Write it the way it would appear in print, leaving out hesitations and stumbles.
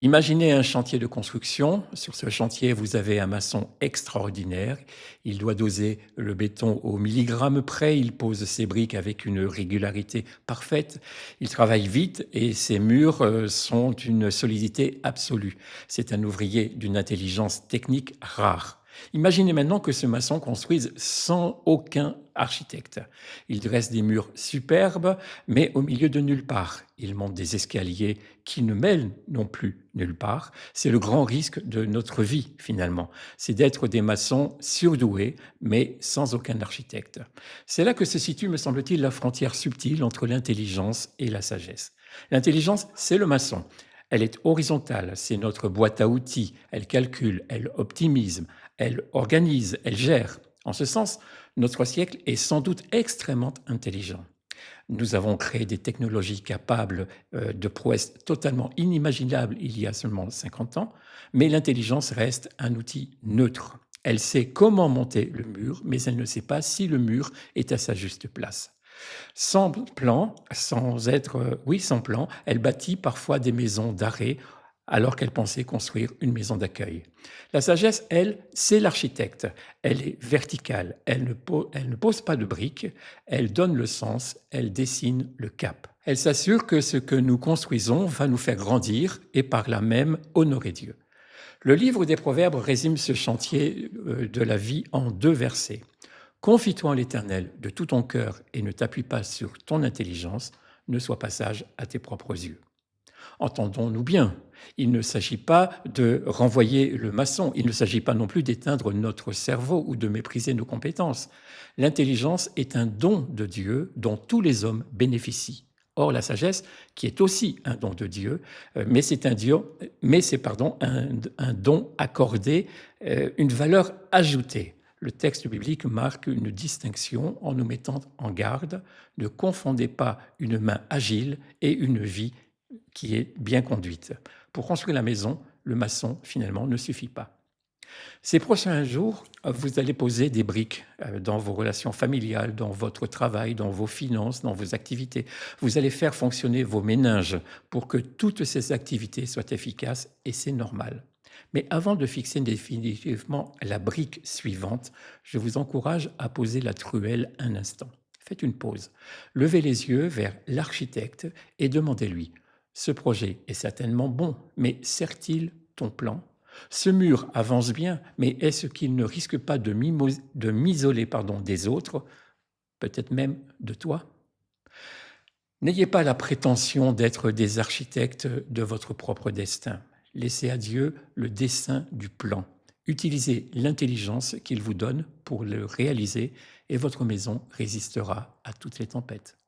Imaginez un chantier de construction. Sur ce chantier, vous avez un maçon extraordinaire. Il doit doser le béton au milligramme près. Il pose ses briques avec une régularité parfaite. Il travaille vite et ses murs sont d'une solidité absolue. C'est un ouvrier d'une intelligence technique rare. Imaginez maintenant que ce maçon construise sans aucun architecte. Il dresse des murs superbes, mais au milieu de nulle part. Il monte des escaliers qui ne mènent non plus nulle part. C'est le grand risque de notre vie, finalement. C'est d'être des maçons surdoués, mais sans aucun architecte. C'est là que se situe, me semble-t-il, la frontière subtile entre l'intelligence et la sagesse. L'intelligence, c'est le maçon. Elle est horizontale, c'est notre boîte à outils. Elle calcule, elle optimise, elle organise, elle gère. En ce sens, notre siècle est sans doute extrêmement intelligent. Nous avons créé des technologies capables de prouesses totalement inimaginables il y a seulement 50 ans, mais l'intelligence reste un outil neutre. Elle sait comment monter le mur, mais elle ne sait pas si le mur est à sa juste place. Sans plan, sans plan, elle bâtit parfois des maisons d'arrêt alors qu'elle pensait construire une maison d'accueil. La sagesse, elle, c'est l'architecte. Elle est verticale, elle ne pose pas de briques, elle donne le sens, elle dessine le cap. Elle s'assure que ce que nous construisons va nous faire grandir et par là même honorer Dieu. Le livre des Proverbes résume ce chantier de la vie en 2 versets. Confie-toi en l'Éternel de tout ton cœur et ne t'appuie pas sur ton intelligence, ne sois pas sage à tes propres yeux. Entendons-nous bien, il ne s'agit pas de renvoyer le maçon, il ne s'agit pas non plus d'éteindre notre cerveau ou de mépriser nos compétences. L'intelligence est un don de Dieu dont tous les hommes bénéficient. Or, la sagesse, qui est aussi un don de Dieu, un don accordé, une valeur ajoutée. Le texte biblique marque une distinction en nous mettant en garde. Ne confondez pas une main agile et une vie qui est bien conduite. Pour construire la maison, le maçon, finalement, ne suffit pas. Ces prochains jours, vous allez poser des briques dans vos relations familiales, dans votre travail, dans vos finances, dans vos activités. Vous allez faire fonctionner vos méninges pour que toutes ces activités soient efficaces et c'est normal. Mais avant de fixer définitivement la brique suivante, je vous encourage à poser la truelle un instant. Faites une pause. Levez les yeux vers l'architecte et demandez-lui: ce projet est certainement bon, mais sert-il ton plan? Ce mur avance bien, mais est-ce qu'il ne risque pas de m'isoler des autres, peut-être même de toi? N'ayez pas la prétention d'être des architectes de votre propre destin. Laissez à Dieu le dessin du plan. Utilisez l'intelligence qu'il vous donne pour le réaliser et votre maison résistera à toutes les tempêtes.